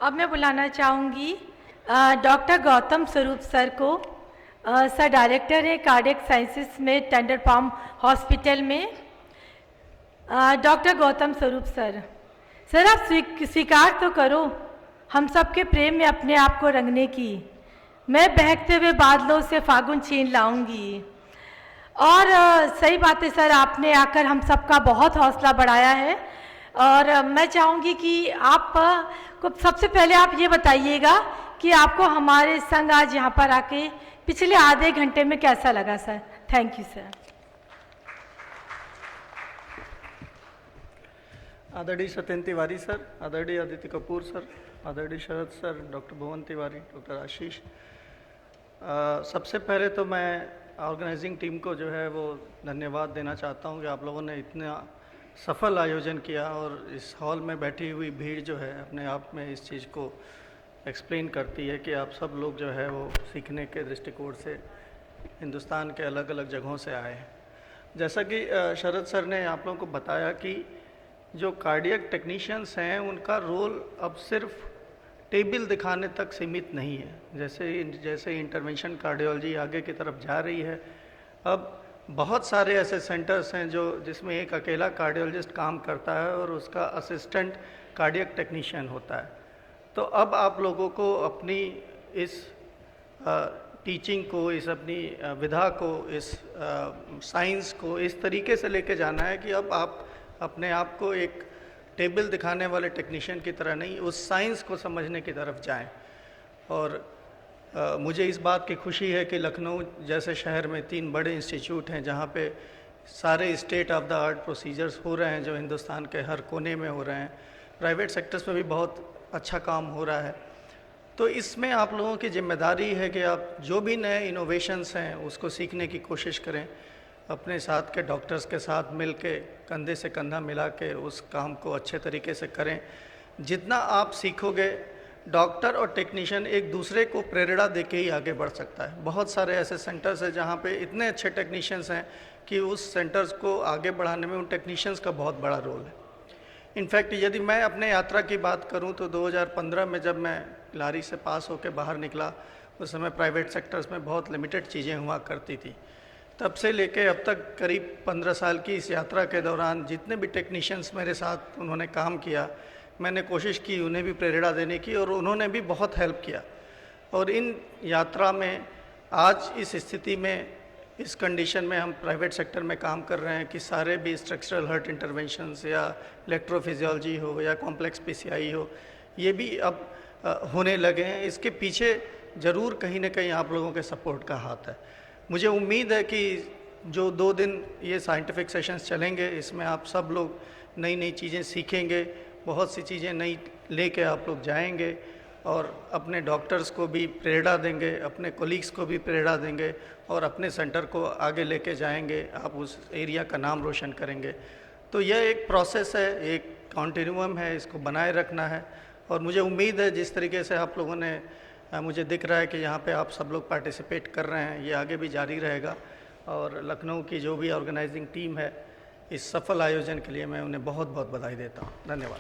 अब मैं बुलाना चाहूँगी डॉक्टर गौतम स्वरूप सर को। सर डायरेक्टर है कार्डियक साइंसेस में टेंडर फार्म हॉस्पिटल में। डॉक्टर गौतम स्वरूप सर, सर आप स्वीकार तो करो हम सबके प्रेम में अपने आप को रंगने की। मैं बहकते हुए बादलों से फागुन छीन लाऊंगी। और सही बात है सर, आपने आकर हम सबका बहुत हौसला बढ़ाया है। और मैं चाहूँगी कि आप को सबसे पहले आप ये बताइएगा कि आपको हमारे संग आज यहाँ पर आके पिछले आधे घंटे में कैसा लगा सर। Thank you sir. आदरणीय सत्येंद्र तिवारी सर, आदरणीय अदिति कपूर सर, आदरणीय शरद सर, डॉक्टर भुवन तिवारी, डॉक्टर आशीष, सबसे पहले तो मैं ऑर्गेनाइजिंग टीम को जो है वो धन्यवाद देना चाहता हूँ कि आप लोगों ने इतना सफल आयोजन किया। और इस हॉल में बैठी हुई भीड़ जो है अपने आप में इस चीज़ को एक्सप्लेन करती है कि आप सब लोग जो है वो सीखने के दृष्टिकोण से हिंदुस्तान के अलग अलग जगहों से आए हैं। जैसा कि शरद सर ने आप लोगों को बताया कि जो कार्डियक टेक्नीशियंस हैं उनका रोल अब सिर्फ टेबल दिखाने तक सीमित नहीं है। जैसे इंटरवेंशन कार्डियोलॉजी आगे की तरफ जा रही है, अब बहुत सारे ऐसे सेंटर्स हैं जिसमें एक अकेला कार्डियोलॉजिस्ट काम करता है और उसका असिस्टेंट कार्डियक टेक्नीशियन होता है। तो अब आप लोगों को अपनी इस टीचिंग को, इस अपनी विधा को, इस साइंस को इस तरीके से लेके जाना है कि अब आप अपने आप को एक टेबल दिखाने वाले टेक्नीशियन की तरह नहीं, उस साइंस को समझने की तरफ जाएं। और मुझे इस बात की खुशी है कि लखनऊ जैसे शहर में 3 बड़े इंस्टीट्यूट हैं जहाँ पे सारे state of the art procedures हो रहे हैं, जो हिंदुस्तान के हर कोने में हो रहे हैं। प्राइवेट सेक्टर्स में भी बहुत अच्छा काम हो रहा है। तो इसमें आप लोगों की जिम्मेदारी है कि आप जो भी नए इनोवेशंस हैं उसको सीखने की कोशिश करें, अपने साथ के डॉक्टर्स के साथ मिल के कंधे से कंधा मिला के उस काम को अच्छे तरीके से करें। जितना आप सीखोगे, डॉक्टर और टेक्नीशियन एक दूसरे को प्रेरणा दे के ही आगे बढ़ सकता है। बहुत सारे ऐसे सेंटर्स हैं जहाँ पे इतने अच्छे टेक्नीशियंस हैं कि उस सेंटर्स को आगे बढ़ाने में उन टेक्नीशियंस का बहुत बड़ा रोल है। इनफैक्ट यदि मैं अपने यात्रा की बात करूं तो 2015 में जब मैं लारी से पास होकर बाहर निकला, उस समय प्राइवेट सेक्टर्स में बहुत लिमिटेड चीज़ें हुआ करती थी। तब से लेके अब तक करीब 15 साल की इस यात्रा के दौरान जितने भी टेक्नीशियंस मेरे साथ उन्होंने काम किया, मैंने कोशिश की उन्हें भी प्रेरणा देने की और उन्होंने भी बहुत हेल्प किया। और इन यात्रा में आज इस स्थिति में, इस कंडीशन में हम प्राइवेट सेक्टर में काम कर रहे हैं कि सारे भी स्ट्रक्चरल हार्ट इंटरवेंशंस या इलेक्ट्रोफिजियोलॉजी हो या कॉम्प्लेक्स पीसीआई हो, ये भी अब होने लगे हैं। इसके पीछे ज़रूर कहीं ना कहीं आप लोगों के सपोर्ट का हाथ है। मुझे उम्मीद है कि जो 2 दिन ये साइंटिफिक सेशंस चलेंगे, इसमें आप सब लोग नई नई चीज़ें सीखेंगे, बहुत सी चीज़ें नई लेके आप लोग जाएंगे और अपने डॉक्टर्स को भी प्रेरणा देंगे, अपने कोलीग्स को भी प्रेरणा देंगे और अपने सेंटर को आगे लेके जाएंगे। आप उस एरिया का नाम रोशन करेंगे। तो यह एक प्रोसेस है, एक कॉन्टिन्यूम है, इसको बनाए रखना है। और मुझे उम्मीद है जिस तरीके से आप लोगों ने, मुझे दिख रहा है कि यहाँ पे आप सब लोग पार्टिसिपेट कर रहे हैं, ये आगे भी जारी रहेगा। और लखनऊ की जो भी ऑर्गेनाइजिंग टीम है, इस सफल आयोजन के लिए मैं उन्हें बहुत बहुत बधाई देता हूँ। धन्यवाद।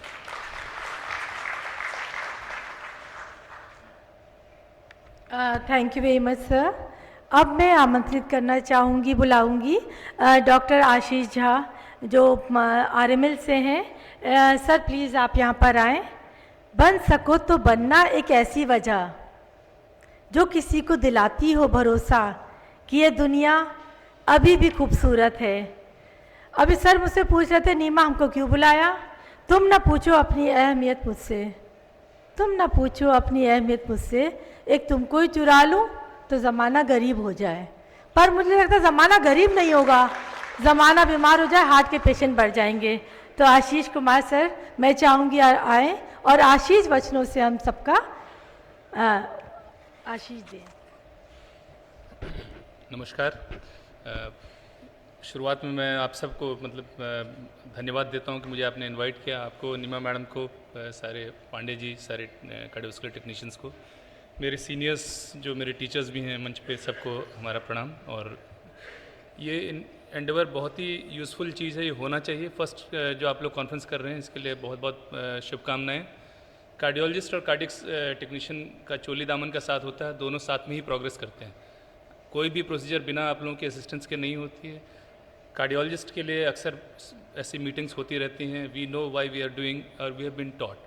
Thank you very much sir. अब मैं आमंत्रित करना चाहूँगी, बुलाऊँगी डॉक्टर आशीष झा जो आरएमएल से हैं। सर प्लीज़ आप यहाँ पर आएँ। बन सको तो बनना एक ऐसी वजह जो किसी को दिलाती हो भरोसा कि ये दुनिया अभी भी खूबसूरत है। अभी सर मुझसे पूछ रहे थे, नीमा हमको क्यों बुलाया? तुम ना पूछो अपनी अहमियत मुझसे, तुम ना पूछो अपनी अहमियत मुझसे। एक तुमको ही चुरा लूँ तो ज़माना गरीब हो जाए। पर मुझे लगता है ज़माना गरीब नहीं होगा, ज़माना बीमार हो जाए, हार्ट के पेशेंट बढ़ जाएंगे। तो आशीष कुमार सर मैं चाहूँगी आए और आशीष वचनों से हम सबका आशीष दें। नमस्कार। शुरुआत में मैं आप सबको धन्यवाद देता हूं कि मुझे आपने इनवाइट किया, आपको, नीमा मैडम को, सारे पांडे जी, सारे कार्डियोवैस्कुलर टेक्नीशियंस को, मेरे सीनियर्स जो मेरे टीचर्स भी हैं मंच पे, सबको हमारा प्रणाम। और ये एंडेवर बहुत ही यूज़फुल चीज़ है, ये होना चाहिए। फर्स्ट जो आप लोग कॉन्फ्रेंस कर रहे हैं इसके लिए बहुत बहुत शुभकामनाएं। कार्डियोलॉजिस्ट और कार्डियक्स टेक्नीशियन का चोली दामन का साथ होता है, दोनों साथ में ही प्रोग्रेस करते हैं। कोई भी प्रोसीजर बिना आप लोगों के असिस्टेंस के नहीं होती है। कार्डियोलॉजिस्ट के लिए अक्सर ऐसी मीटिंग्स होती रहती हैं, we know why we are doing और वी हैव बीन टॉट,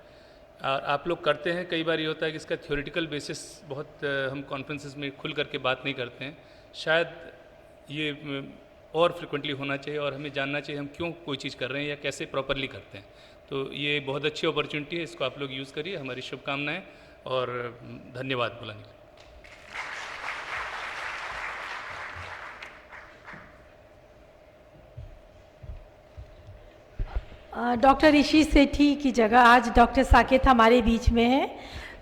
और आप लोग करते हैं। कई बार ये होता है कि इसका थ्योरेटिकल बेसिस बहुत हम कॉन्फ्रेंसेस में खुल करके बात नहीं करते हैं। शायद ये और फ्रिक्वेंटली होना चाहिए और हमें जानना चाहिए हम क्यों कोई चीज़ कर रहे हैं या कैसे प्रॉपरली करते हैं। तो ये बहुत अच्छी अपॉर्चुनिटी है, इसको आप लोग यूज़ करिए। हमारी शुभकामनाएं और धन्यवाद बुलाने के लिए। डॉक्टर ऋषि सेठी की जगह आज डॉक्टर साकेत हमारे बीच में हैं,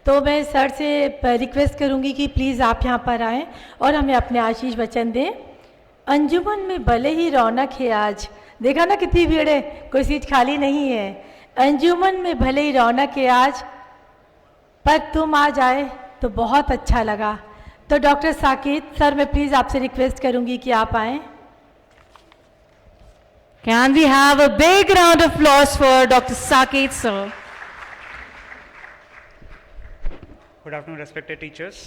तो मैं सर से रिक्वेस्ट करूंगी कि प्लीज़ आप यहाँ पर आएँ और हमें अपने आशीष वचन दें। अंजुमन में भले ही रौनक है आज, देखा ना कितनी भीड़ है, कोई सीट खाली नहीं है। अंजुमन में भले ही रौनक है आज, पर तुम आ जाए तो बहुत अच्छा लगा। तो डॉक्टर साकेत सर, मैं प्लीज़ आपसे रिक्वेस्ट करूंगी कि आप आएँ। Can we have a big round of applause for Dr. Saket, sir? Good afternoon, respected teachers.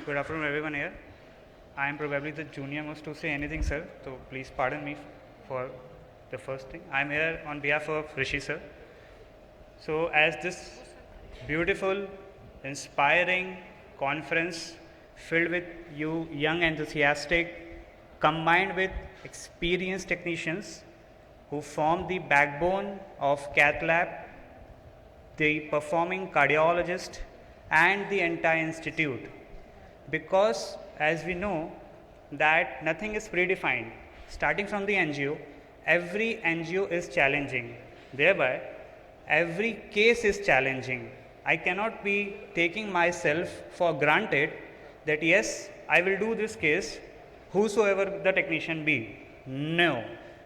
Good afternoon, everyone here. I am probably the junior most to say anything, sir, so please pardon me for the first thing. I am here on behalf of Rishi, sir. So, as this beautiful, inspiring conference filled with you young, enthusiastic, combined with experienced technicians, who form the backbone of cath lab, the performing cardiologist, and the entire institute. Because as we know that nothing is predefined. Starting from the NGO, every NGO is challenging. Thereby, every case is challenging. I cannot be taking myself for granted that yes, I will do this case, whosoever the technician be. No,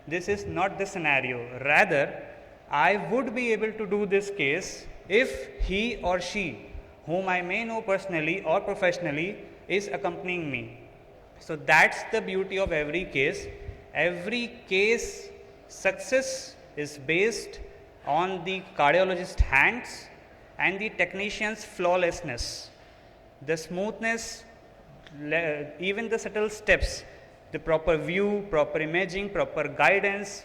this is not the scenario. Rather, I would be able to do this case if he or she, whom I may know personally or professionally, is accompanying me. So that's the beauty of every case. Every case success is based on the cardiologist's hands and the technician's flawlessness, the smoothness, even the subtle steps, the proper view, proper imaging, proper guidance.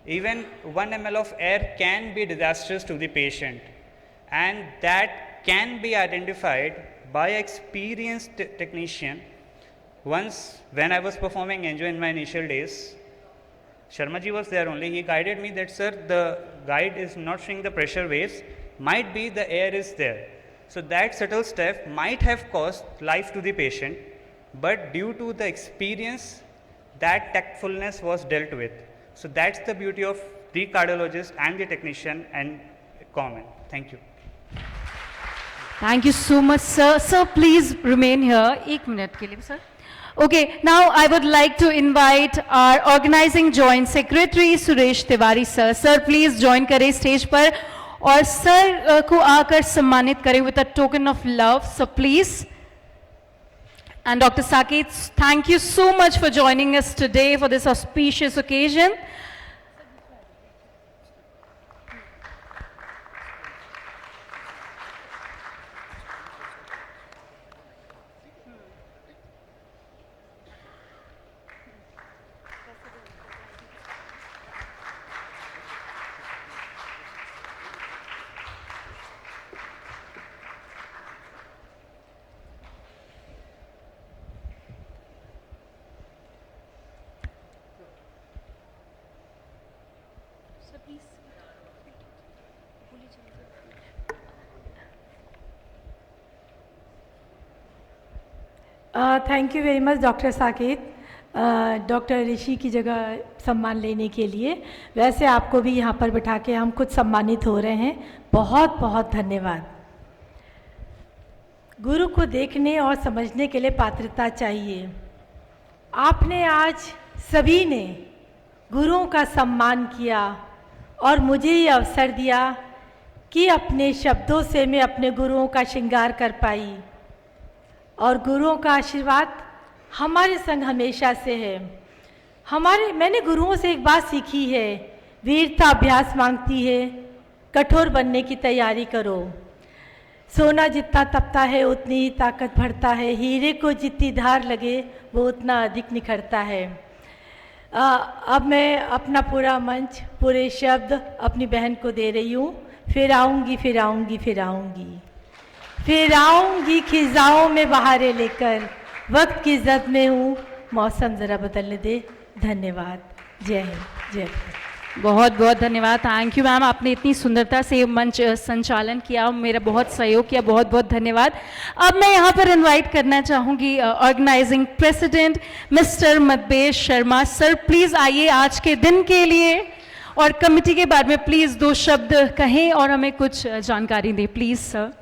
Even 1 ml of air can be disastrous to the patient, and that can be identified by an experienced technician. Once when I was performing angio in my initial days, Sharma ji was there only. He guided me that, sir, the guide is not showing the pressure waves, might be the air is there. So that subtle step might have cost life to the patient, but due to the experience, that tactfulness was dealt with. So that's the beauty of the cardiologist and the technician and common. Thank you. Thank you so much, sir. Sir, please remain here. 1 minute के लिए, sir. Okay, now I would like to invite our organizing joint secretary Suresh Tiwari sir. Sir, please join करें stage पर और sir को आकर सम्मानित करें with a token of love. So please. And Dr. Saket, thank you so much for joining us today for this auspicious occasion. Thank you very much doctor Saket, doctor Rishi की जगह सम्मान लेने के लिए। वैसे आपको भी यहाँ पर बिठा के हम कुछ सम्मानित हो रहे हैं, बहुत बहुत धन्यवाद। गुरु को देखने और समझने के लिए पात्रता चाहिए। आपने आज सभी ने गुरुओं का सम्मान किया और मुझे ये अवसर दिया कि अपने शब्दों से मैं अपने गुरुओं का श्रृंगार कर पाई, और गुरुओं का आशीर्वाद हमारे संग हमेशा से है। मैंने गुरुओं से एक बात सीखी है, वीरता अभ्यास मांगती है, कठोर बनने की तैयारी करो। सोना जितना तपता है उतनी ही ताकत बढ़ता है, हीरे को जितनी धार लगे वो उतना अधिक निखरता है। अब मैं अपना पूरा मंच, पूरे शब्द अपनी बहन को दे रही हूँ। फिर आऊँगी, फिर आऊँगी, फिर आऊँगी, फिर आऊँगी खिजाओं में बहारें लेकर, वक्त की जद में हूँ, मौसम ज़रा बदलने दे। धन्यवाद। जय हिंद, जय भारत। बहुत बहुत धन्यवाद। थैंक यू मैम, आपने इतनी सुंदरता से मंच संचालन किया, मेरा बहुत सहयोग किया, बहुत बहुत धन्यवाद। अब मैं यहाँ पर इनवाइट करना चाहूँगी organising president mister Matbesh Sharma. Sir please आइए आज के दिन के लिए और कमेटी के बारे में प्लीज़ 2 शब्द कहें और हमें कुछ जानकारी दें, please sir.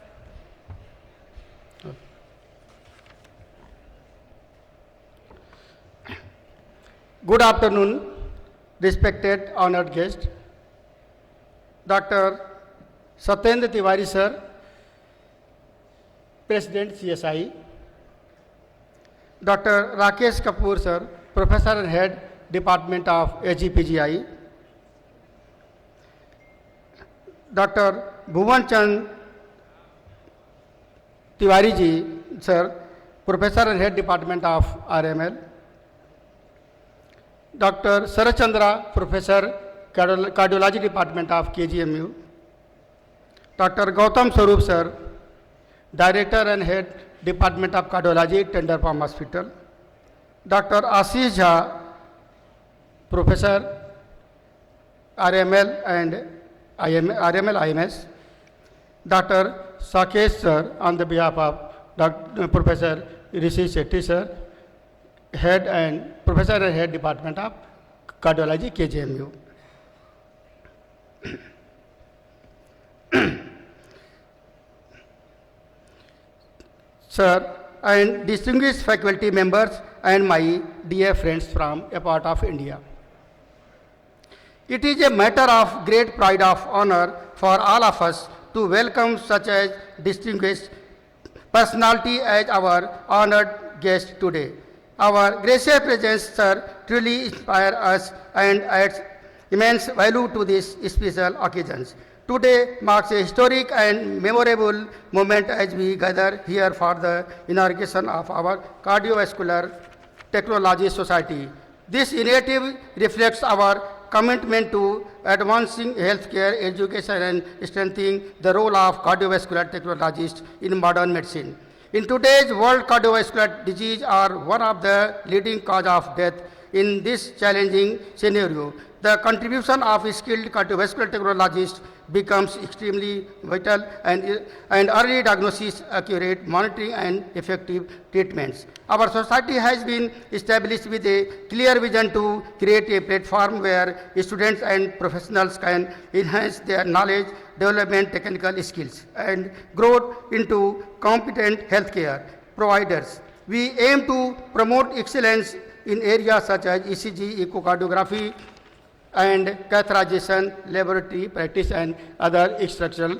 Good afternoon, respected honored guest, Dr. Satyendra Tiwari sir, President CSI, Dr. Rakesh Kapoor sir, Professor and Head Department of AGPGI, Dr. Bhuvan Chand Tiwari ji sir, Professor and Head Department of RML, Dr. Sarat Chandra, Professor, Cardiology Department of KGMU, Dr. Gautam Swarup sir, Director and Head Department of Cardiology, Tender Palm Hospital, Dr. Ashish Jha, Professor, RML and IMS, Dr. Sakesh sir, on the behalf of Professor Rishi Shetty sir, Professor and Head Department of Cardiology, KGMU. Sir, and distinguished faculty members and my dear friends from a part of India. It is a matter of great pride of honor for all of us to welcome such a distinguished personality as our honored guest today. Our gracious presence, sir, truly inspires us and adds immense value to these special occasions. Today marks a historic and memorable moment as we gather here for the inauguration of our Cardiovascular Technology Society. This initiative reflects our commitment to advancing healthcare education and strengthening the role of cardiovascular technologists in modern medicine. In today's world, cardiovascular disease are one of the leading cause of death. In this challenging scenario, the contribution of skilled cardiovascular technologists becomes extremely vital, and early diagnosis, accurate monitoring, and effective treatments. Our society has been established with a clear vision to create a platform where students and professionals can enhance their knowledge, development, technical skills, and grow into competent healthcare providers. We aim to promote excellence in areas such as ECG, echocardiography, and catheterization, laboratory practice, and other structural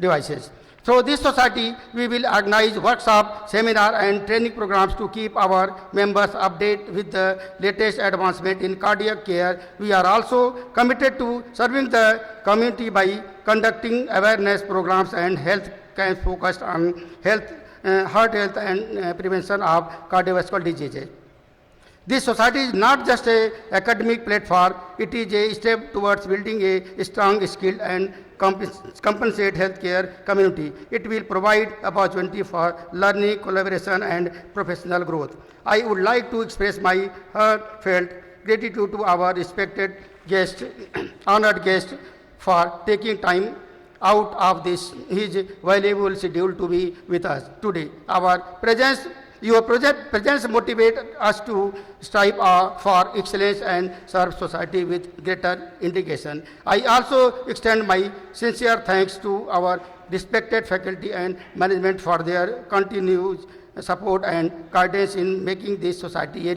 devices. Through this society, we will organize workshops, seminars, and training programs to keep our members updated with the latest advancement in cardiac care. We are also committed to serving the community by conducting awareness programs and health camps focused on heart health and prevention of cardiovascular diseases. This society is not just an academic platform, it is a step towards building a strong, skilled, and compensate healthcare community. It will provide opportunity for learning, collaboration, and professional growth. I would like to express my heartfelt gratitude to our respected guest, honored guest, for taking time out of his valuable schedule to be with us today. Your presence motivates us to strive for excellence and serve society with greater dedication. I also extend my sincere thanks to our respected faculty and management for their continued support and guidance in making this society a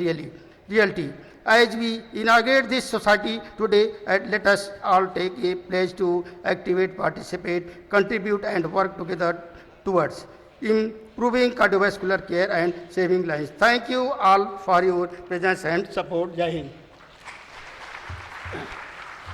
reality. As we inaugurate this society today, let us all take a pledge to activate, participate, contribute, and work together towards improving cardiovascular care and saving lives. Thank you all for your presence and support. Jai Hind.